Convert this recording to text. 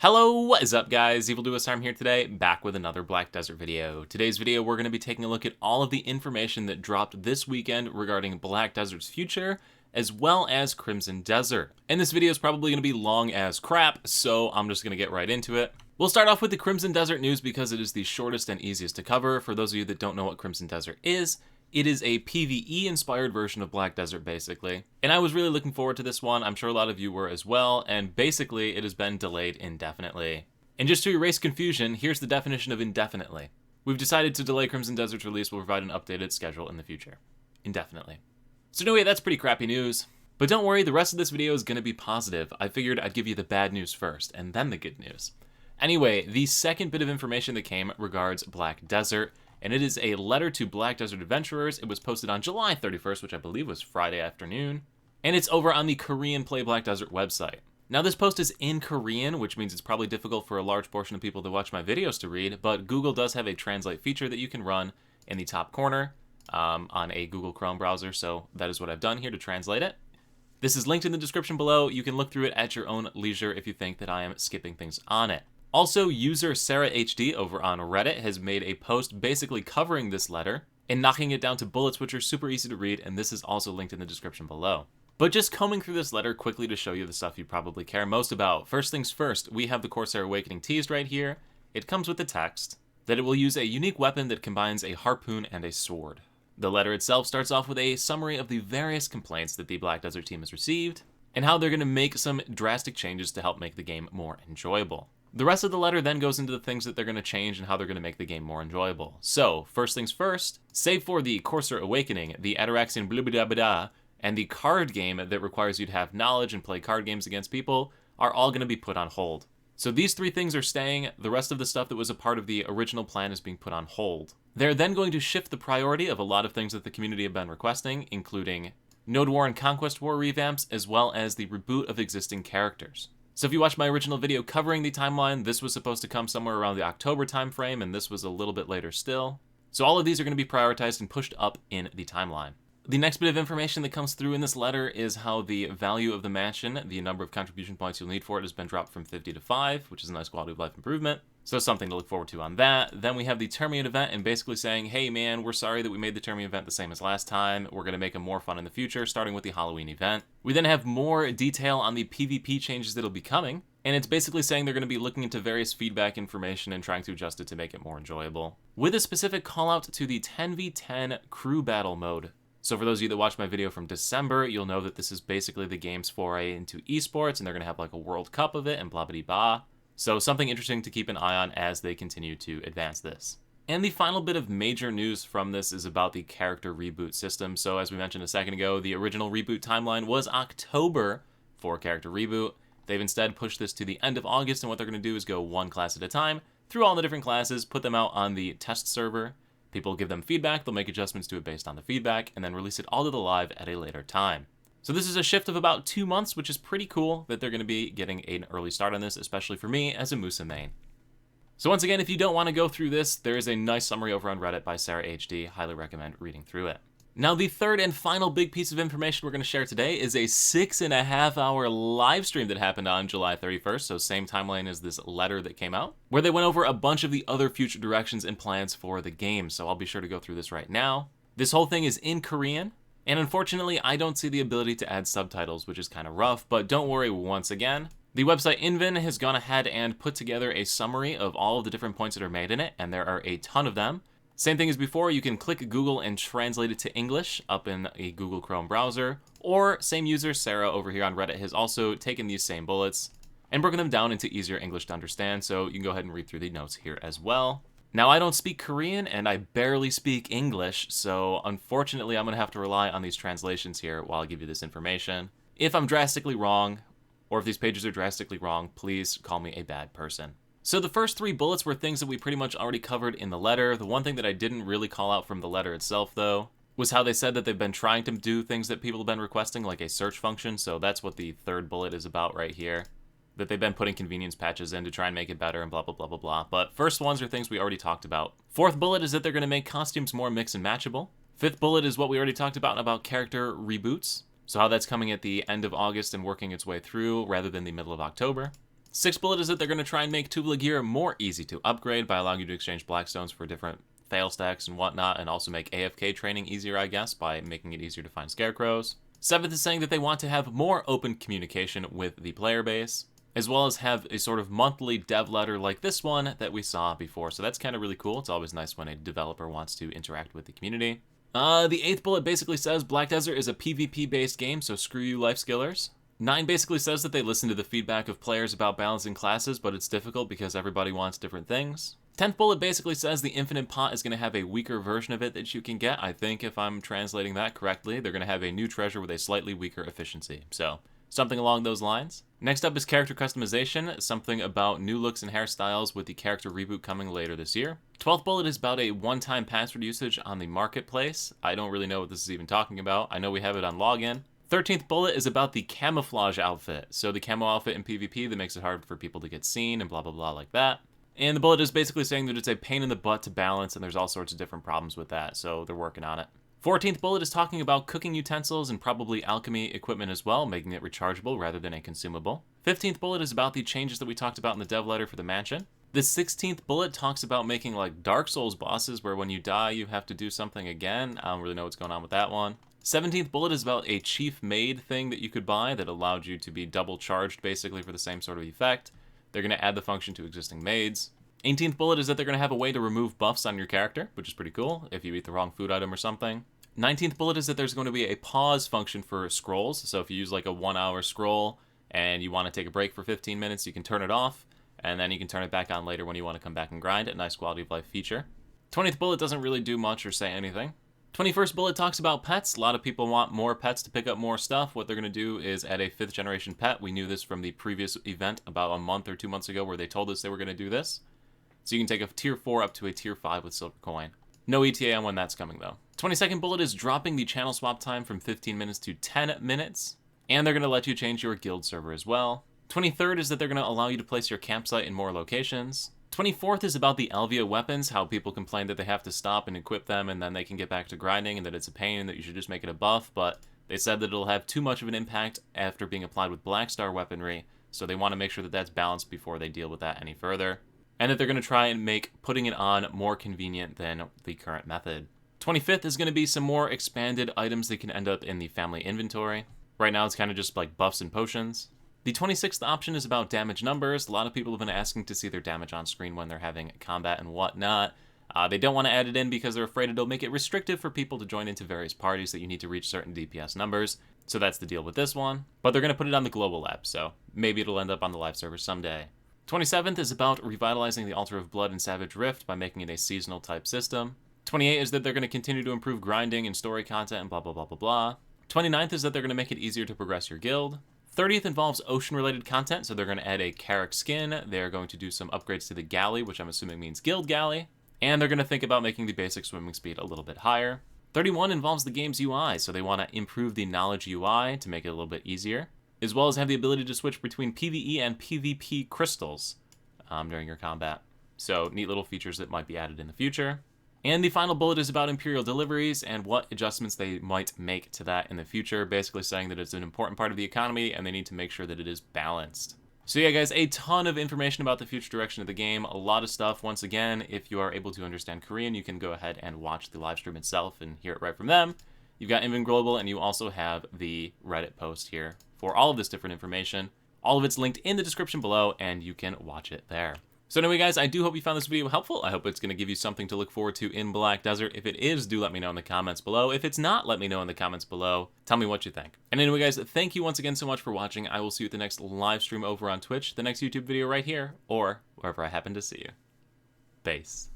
Hello, what is up guys? Evildoer here today, back with another Black Desert video. Today's video we're going to be taking a look at all of the information that dropped this weekend regarding Black Desert's future, as well as Crimson Desert. And this video is probably going to be long as crap, so I'm just going to get right into it. We'll start off with the Crimson Desert news because it is the shortest and easiest to cover. For those of you that don't know what Crimson Desert is, it is a PvE-inspired version of Black Desert, basically. And I was really looking forward to this one. I'm sure a lot of you were as well, and basically it has been delayed indefinitely. And just to erase confusion, here's the definition of indefinitely. We've decided to delay Crimson Desert's release. We'll provide an updated schedule in the future. Indefinitely. So anyway, that's pretty crappy news. But don't worry, the rest of this video is going to be positive. I figured I'd give you the bad news first, and then the good news. Anyway, the second bit of information that came regards Black Desert, and it is a letter to Black Desert adventurers. It was posted on July 31st, which I believe was Friday afternoon, and it's over on the Korean Play Black Desert website. Now this post is in Korean, which means it's probably difficult for a large portion of people that watch my videos to read, but Google does have a translate feature that you can run in the top corner on a Google Chrome browser, so that is what I've done here to translate it. This is linked in the description below. You can look through it at your own leisure if you think that I am skipping things on it. Also, user Sarah HD over on Reddit has made a post basically covering this letter and knocking it down to bullets, which are super easy to read, and this is also linked in the description below. But just combing through this letter quickly to show you the stuff you probably care most about. First things first, we have the Corsair Awakening teased right here. It comes with the text that it will use a unique weapon that combines a harpoon and a sword. The letter itself starts off with a summary of the various complaints that the Black Desert team has received, and how they're going to make some drastic changes to help make the game more enjoyable. The rest of the letter then goes into the things that they're going to change and how they're going to make the game more enjoyable. So, first things first, save for the Corsair Awakening, the Ataraxian Blubidabada, and the card game that requires you to have knowledge and play card games against people are all going to be put on hold. So these three things are staying. The rest of the stuff that was a part of the original plan is being put on hold. They're then going to shift the priority of a lot of things that the community have been requesting, including Node War and Conquest War revamps, as well as the reboot of existing characters. So if you watched my original video covering the timeline, this was supposed to come somewhere around the October timeframe, and this was a little bit later still. So all of these are going to be prioritized and pushed up in the timeline. The next bit of information that comes through in this letter is how the value of the mansion, the number of contribution points you'll need for it, has been dropped from 50 to 5, which is a nice quality of life improvement. So something to look forward to on that. Then we have the Terminate Event, and basically saying, hey man, we're sorry that we made the Terminate Event the same as last time. We're going to make it more fun in the future, starting with the Halloween event. We then have more detail on the PvP changes that'll be coming, and it's basically saying they're going to be looking into various feedback information and trying to adjust it to make it more enjoyable, with a specific call out to the 10v10 crew battle mode. So for those of you that watched my video from December, you'll know that this is basically the game's foray into esports, and they're going to have like a World Cup of it and blah blah blah. So something interesting to keep an eye on as they continue to advance this. And the final bit of major news from this is about the character reboot system. So as we mentioned a second ago, the original reboot timeline was October for character reboot. They've instead pushed this to the end of August, and what they're going to do is go one class at a time through all the different classes, put them out on the test server. People give them feedback, they'll make adjustments to it based on the feedback, and then release it all to the live at a later time. So this is a shift of about 2 months, which is pretty cool that they're going to be getting an early start on this, especially for me as a Musa main. So once again, if you don't want to go through this, there is a nice summary over on Reddit by Sarah HD. Highly recommend reading through it. Now, the third and final big piece of information we're going to share today is a 6.5-hour live stream that happened on July 31st, so same timeline as this letter that came out, where they went over a bunch of the other future directions and plans for the game, so I'll be sure to go through this right now. This whole thing is in Korean, and unfortunately, I don't see the ability to add subtitles, which is kind of rough, but don't worry once again. The website Invin has gone ahead and put together a summary of all of the different points that are made in it, and there are a ton of them. Same thing as before, you can click Google and translate it to English up in a Google Chrome browser, or same user, Sarah, over here on Reddit, has also taken these same bullets and broken them down into easier English to understand, so you can go ahead and read through the notes here as well. Now, I don't speak Korean, and I barely speak English, so unfortunately, I'm going to have to rely on these translations here while I give you this information. If I'm drastically wrong, or if these pages are drastically wrong, please call me a bad person. So the first 3 bullets were things that we pretty much already covered in the letter. The one thing that I didn't really call out from the letter itself, though, was how they said that they've been trying to do things that people have been requesting, like a search function, so that's what the third bullet is about right here. That they've been putting convenience patches in to try and make it better and blah, blah, blah, blah, blah. But first ones are things we already talked about. Fourth bullet is that they're going to make costumes more mix and matchable. Fifth bullet is what we already talked about character reboots. So how that's coming at the end of August and working its way through rather than the middle of October. Sixth bullet is that they're going to try and make tubular gear more easy to upgrade by allowing you to exchange blackstones for different fail stacks and whatnot, and also make AFK training easier, I guess, by making it easier to find scarecrows. Seventh is saying that they want to have more open communication with the player base, as well as have a sort of monthly dev letter like this one that we saw before. So that's kind of really cool. It's always nice when a developer wants to interact with the community. The eighth bullet basically says Black Desert is a PvP-based game, so screw you life skillers. 9 basically says that they listen to the feedback of players about balancing classes, but it's difficult because everybody wants different things. 10th bullet basically says the infinite pot is going to have a weaker version of it that you can get. I think if I'm translating that correctly, they're going to have a new treasure with a slightly weaker efficiency. So something along those lines. Next up is character customization, something about new looks and hairstyles with the character reboot coming later this year. 12th bullet is about a one-time password usage on the marketplace. I don't really know what this is even talking about. I know we have it on login. 13th bullet is about the camouflage outfit. So the camo outfit in PvP that makes it hard for people to get seen and blah blah blah like that. And the bullet is basically saying that it's a pain in the butt to balance and there's all sorts of different problems with that, so they're working on it. 14th bullet is talking about cooking utensils and probably alchemy equipment as well, making it rechargeable rather than a consumable. 15th bullet is about the changes that we talked about in the dev letter for the mansion. The 16th bullet talks about making like Dark Souls bosses where when you die you have to do something again. I don't really know what's going on with that one. 17th bullet is about a chief maid thing that you could buy that allowed you to be double charged basically for the same sort of effect. They're going to add the function to existing maids. 18th bullet is that they're going to have a way to remove buffs on your character, which is pretty cool if you eat the wrong food item or something. 19th bullet is that there's going to be a pause function for scrolls. So if you use like a 1-hour scroll and you want to take a break for 15 minutes, you can turn it off, and then you can turn it back on later when you want to come back and grind. A nice quality of life feature. 20th bullet doesn't really do much or say anything. 21st bullet talks about pets. A lot of people want more pets to pick up more stuff. What they're going to do is add a 5th generation pet. We knew this from the previous event about a month or 2 months ago where they told us they were going to do this. So you can take a tier 4 up to a tier 5 with silver coin. No ETA on when that's coming though. 22nd bullet is dropping the channel swap time from 15 minutes to 10 minutes. And they're going to let you change your guild server as well. 23rd is that they're going to allow you to place your campsite in more locations. 24th is about the Alvia weapons, how people complain that they have to stop and equip them and then they can get back to grinding and that it's a pain and that you should just make it a buff, but they said that it'll have too much of an impact after being applied with Black Star weaponry, so they want to make sure that that's balanced before they deal with that any further. And that they're going to try and make putting it on more convenient than the current method. 25th is going to be some more expanded items that can end up in the family inventory. Right now it's kind of just like buffs and potions. The 26th option is about damage numbers. A lot of people have been asking to see their damage on screen when they're having combat and whatnot. They don't want to add it in because they're afraid it'll make it restrictive for people to join into various parties that you need to reach certain DPS numbers. So that's the deal with this one. But they're going to put it on the global lab, so maybe it'll end up on the live server someday. 27th is about revitalizing the Altar of Blood and Savage Rift by making it a seasonal type system. 28 is that they're going to continue to improve grinding and story content and blah blah blah blah blah. 29th is that they're going to make it easier to progress your guild. 30th involves ocean-related content, so they're going to add a Carrack skin. They're going to do some upgrades to the galley, which I'm assuming means guild galley. And they're going to think about making the basic swimming speed a little bit higher. 31 involves the game's UI, so they want to improve the knowledge UI to make it a little bit easier, as well as have the ability to switch between PvE and PvP crystals during your combat. So neat little features that might be added in the future. And the final bullet is about Imperial deliveries and what adjustments they might make to that in the future, basically saying that it's an important part of the economy and they need to make sure that it is balanced. So yeah guys, a ton of information about the future direction of the game, a lot of stuff. Once again, if you are able to understand Korean, you can go ahead and watch the live stream itself and hear it right from them. You've got Invin Global, and you also have the Reddit post here for all of this different information. All of it's linked in the description below, and you can watch it there. So anyway guys, I do hope you found this video helpful. I hope it's going to give you something to look forward to in Black Desert. If it is, do let me know in the comments below. If it's not, let me know in the comments below. Tell me what you think. And anyway guys, thank you once again so much for watching. I will see you at the next live stream over on Twitch, the next YouTube video right here, or wherever I happen to see you. Peace.